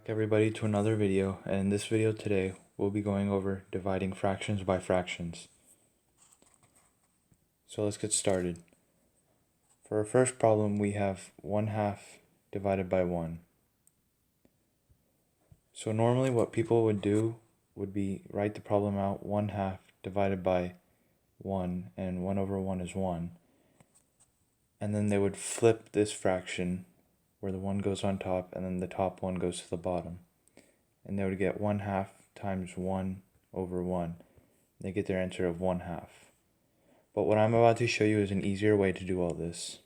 Everybody to another video, and in this video today we'll be going over dividing fractions by fractions. So let's get started. For our first problem we have 1/2 divided by 1. So normally what people would do would be write the problem out 1/2 divided by 1, and 1 over 1 is 1. And then they would flip this fraction where the 1 goes on top and then the top one goes to the bottom. And they would get 1/2 times 1 over 1. They get their answer of 1/2. But what I'm about to show you is an easier way to do all this.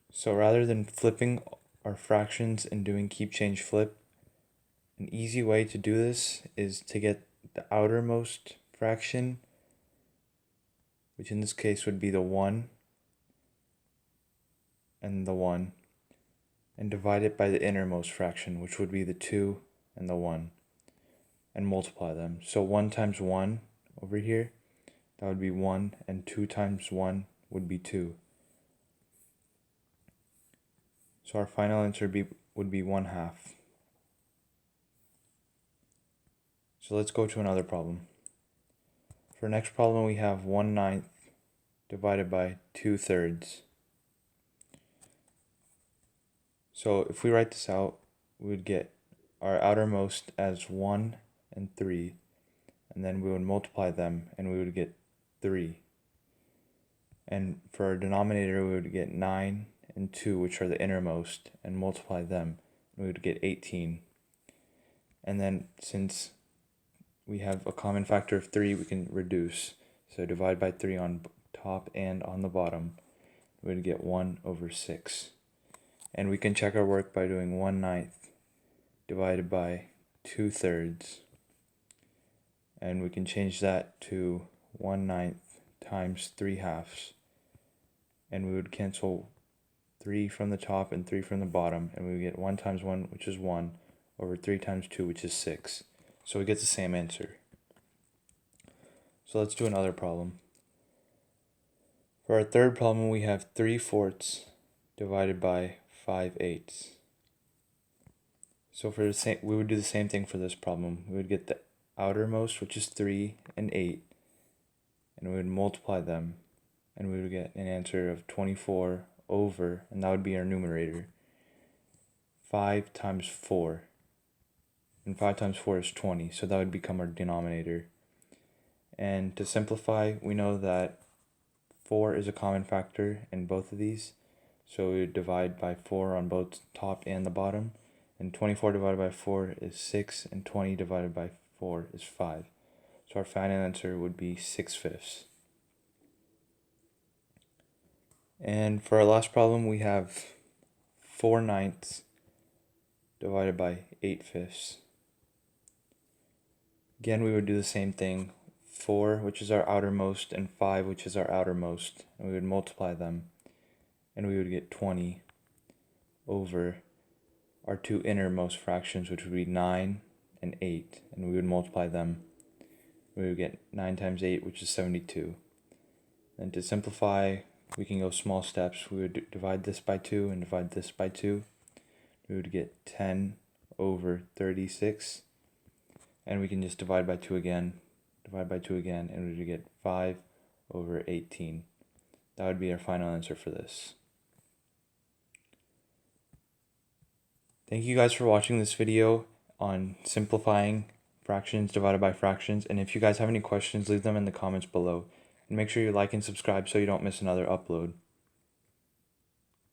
So rather than flipping our fractions and doing keep change flip, an easy way to do this is to get the outermost fraction, which in this case would be the 1 and the 1, and divide it by the innermost fraction, which would be the 2 and the 1, and multiply them. So 1 times 1 over here, that would be 1, and 2 times 1 would be 2. So our final answer would be 1/2. So let's go to another problem. For our next problem we have 1/9 divided by 2/3. So if we write this out, we would get our outermost as 1 and 3, and then we would multiply them and we would get 3. And for our denominator we would get 9 and 2, which are the innermost, and multiply them and we would get 18. And then since we have a common factor of 3, we can reduce. So divide by 3 on top and on the bottom, we would get 1 over 6. And we can check our work by doing 1/9 divided by 2/3. And we can change that to 1/9 times 3/2. And we would cancel 3 from the top and 3 from the bottom. And we would get 1 times 1, which is 1, over 3 times 2, which is 6. So we get the same answer. So let's do another problem. For our third problem we have 3/4 divided by 5/8. So for the same, we would do the same thing for this problem. We would get the outermost, which is 3 and 8, and we would multiply them, and we would get an answer of 24 over, and that would be our numerator, 5 times 4. And 5 times 4 is 20, so that would become our denominator. And to simplify, we know that 4 is a common factor in both of these. So we would divide by 4 on both top and the bottom. And 24 divided by 4 is 6, and 20 divided by 4 is 5. So our final answer would be 6/5. And for our last problem, we have 4/9 divided by 8/5. Again, we would do the same thing. 4, which is our outermost, and 5, which is our outermost. And we would multiply them, and we would get 20 over our two innermost fractions, which would be 9 and 8, and we would multiply them. We would get 9 times 8, which is 72. And to simplify, we can go small steps. We would divide this by 2 and divide this by 2. We would get 10 over 36, and we can just divide by 2 again, and we would get 5 over 18. That would be our final answer for this. Thank you guys for watching this video on simplifying fractions divided by fractions, and if you guys have any questions, leave them in the comments below. And make sure you like and subscribe so you don't miss another upload.